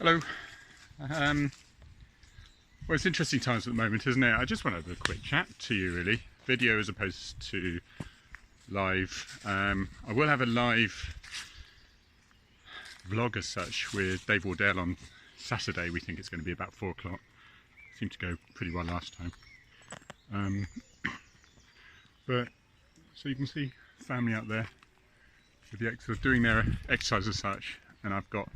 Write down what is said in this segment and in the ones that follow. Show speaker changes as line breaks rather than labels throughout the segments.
Hello. Well, it's interesting times at the moment, isn't it? I just want to have a quick chat to you, really. Video as opposed to live. I will have a live vlog as such with Dave Wardell on Saturday. We think it's going to be about 4 o'clock. Seemed to go pretty well last time. But so you can see family out there with the doing their exercise as such, and I've got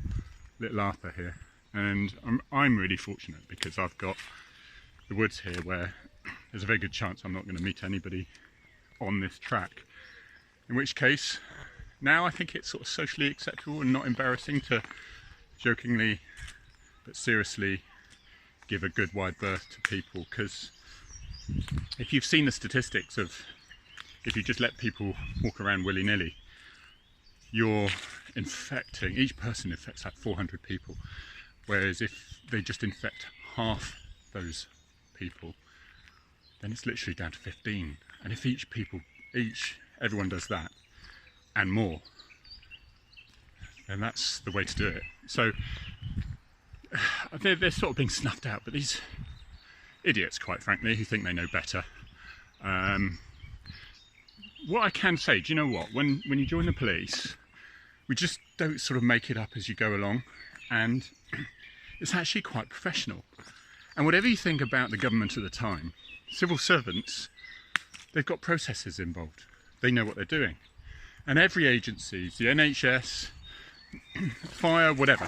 little Arthur here, and I'm really fortunate because I've got the woods here where there's a very good chance I'm not going to meet anybody on this track, in which case now I think it's sort of socially acceptable and not embarrassing to jokingly but seriously give a good wide berth to people, because if you've seen the statistics of if you just let people walk around willy-nilly, you're infecting, each person infects like 400 people, whereas if they just infect half those people, then it's literally down to 15. And if everyone does that and more, then that's the way to do it. So they're sort of being snuffed out, but these idiots, quite frankly, who think they know better. What I can say, do you know what? When you join the police, we just don't sort of make it up as you go along, and it's actually quite professional. And whatever you think about the government at the time, civil servants, they've got processes involved. They know what they're doing. And every agency, the NHS, fire, whatever,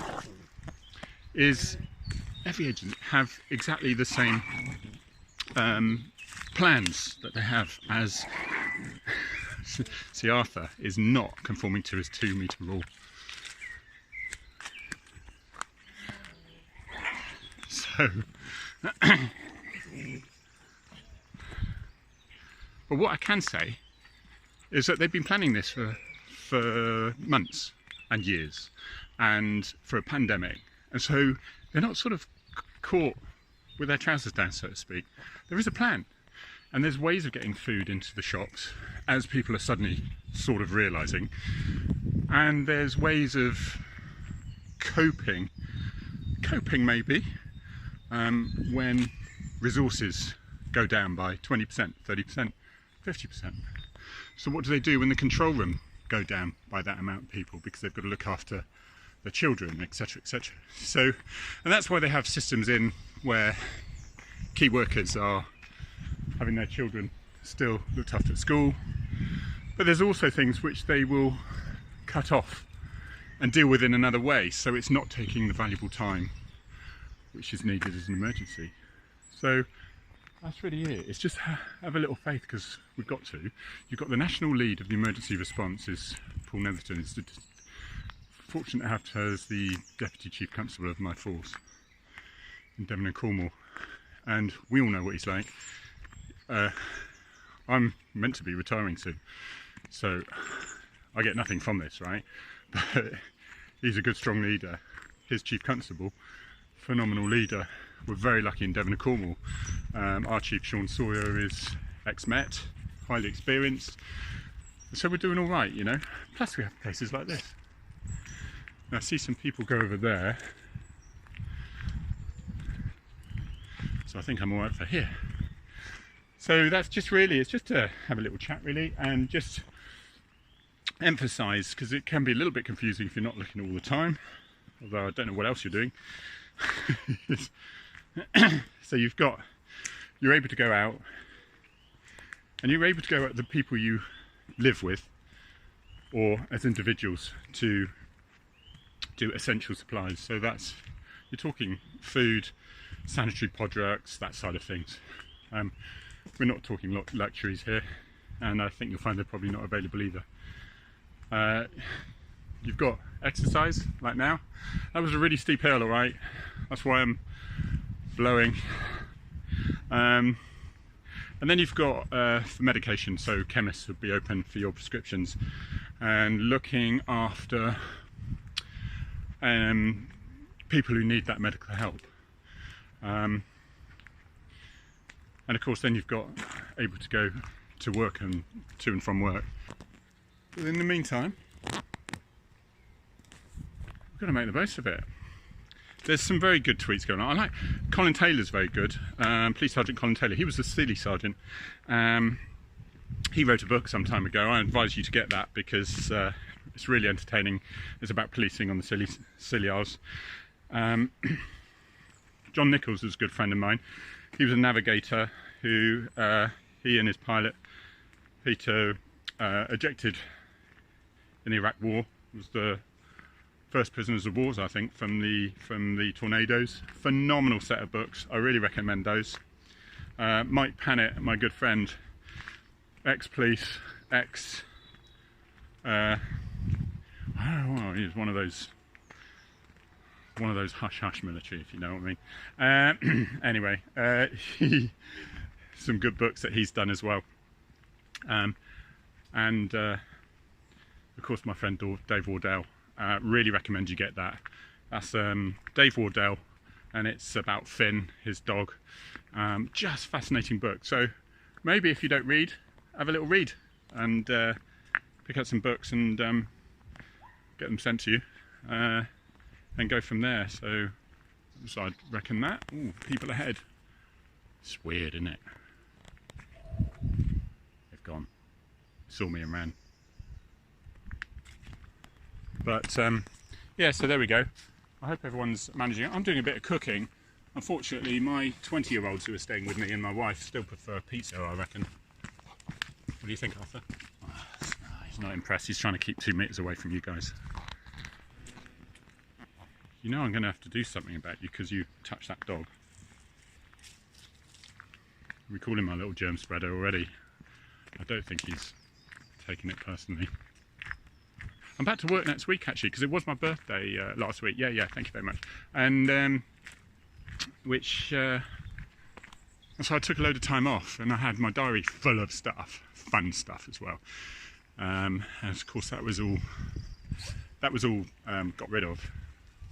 every agent have exactly the same plans that they have as... See, Arthur is not conforming to his 2-metre rule. So, but what I can say is that they've been planning this for months and years, and for a pandemic, and so they're not sort of caught with their trousers down, so to speak. There is a plan. And there's ways of getting food into the shops, as people are suddenly sort of realising. And there's ways of coping maybe, when resources go down by 20%, 30%, 50%. So what do they do when the control room go down by that amount of people, because they've got to look after the children, etc., etc. So, and that's why they have systems in where key workers are having their children still looked after at school, but there's also things which they will cut off and deal with in another way, so it's not taking the valuable time which is needed as an emergency. So that's really it. It's just have a little faith, because we've got to. You've got the national lead of the emergency response is Paul Netherton. He's fortunate to have her as the Deputy Chief Constable of my force in Devon and Cornwall, and we all know what he's like. I'm meant to be retiring soon, so I get nothing from this, right? But he's a good, strong leader. His Chief Constable, phenomenal leader. We're very lucky in Devon and Cornwall. Our Chief, Sean Sawyer, is ex-Met, highly experienced, so we're doing all right, you know. Plus we have places like this. Now, I see some people go over there, so I think I'm all right for here. So that's just really, it's just to have a little chat really, and just emphasise, because it can be a little bit confusing if you're not looking all the time, although I don't know what else you're doing. So you're able to go out, and you're able to go out with the people you live with, or as individuals, to do essential supplies. So that's, you're talking food, sanitary products, that side of things. We're not talking luxuries here, and I think you'll find they're probably not available either. You've got exercise, like now. That was a really steep hill, alright? That's why I'm blowing. And then you've got for medication, so chemists would be open for your prescriptions, and looking after people who need that medical help. And of course then you've got able to go to work and to and from work. But in the meantime, we've got to make the most of it. there's some very good tweets going on. I like Colin Taylor's very good. Police Sergeant Colin Taylor. He was the Scilly Sergeant. He wrote a book some time ago. I advise you to get that because it's really entertaining. It's about policing on the Scilly Isles. John Nichols was a good friend of mine. He was a navigator who he and his pilot Peter ejected in the Iraq War. Was the first prisoners of war, I think, from the tornadoes. Phenomenal set of books. I really recommend those. Mike Pannett, my good friend, ex-police, oh, he's one of those hush-hush military, if you know what I mean. Anyway, some good books that he's done as well. And of course my friend Dave Wardell. Really recommend you get that. That's Dave Wardell, and it's about Finn, his dog. Just fascinating book. So maybe if you don't read, have a little read and pick up some books and get them sent to you and go from there. So I'd reckon that. Ooh, people ahead. It's weird, isn't it? They've gone. Saw me and ran. But yeah, so there we go. I hope everyone's managing it. I'm doing a bit of cooking. Unfortunately, my 20-year-olds who are staying with me and my wife still prefer pizza, I reckon. What do you think, Arthur? Oh, he's not impressed. He's trying to keep 2 meters away from you guys. You know I'm going to have to do something about you because you touched that dog. We call him my little germ spreader already. I don't think he's taking it personally. I'm back to work next week actually because it was my birthday last week. Yeah, thank you very much. And so I took a load of time off and I had my diary full of stuff, fun stuff as well. And of course that was all got rid of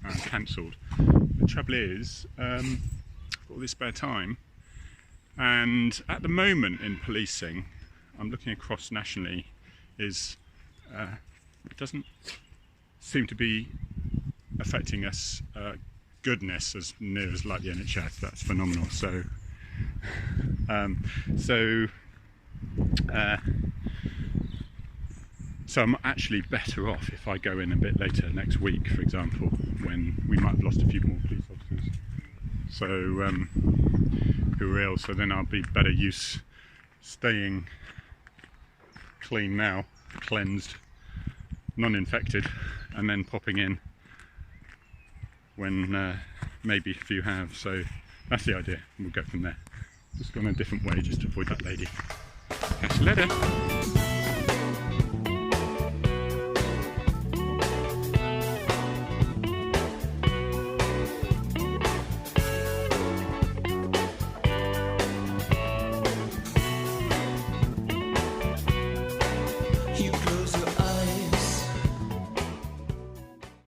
and cancelled. The trouble is, I've got all this spare time, and at the moment in policing, I'm looking across nationally, is it doesn't seem to be affecting us goodness as near as like the NHS. That's phenomenal. So so I'm actually better off if I go in a bit later next week, for example, when we might have lost a few more police officers. So who are ill. So then I'll be better use staying clean now, cleansed, non-infected, and then popping in when maybe a few have. So that's the idea. We'll go from there. Just go on a different way just to avoid that lady. Catch you later.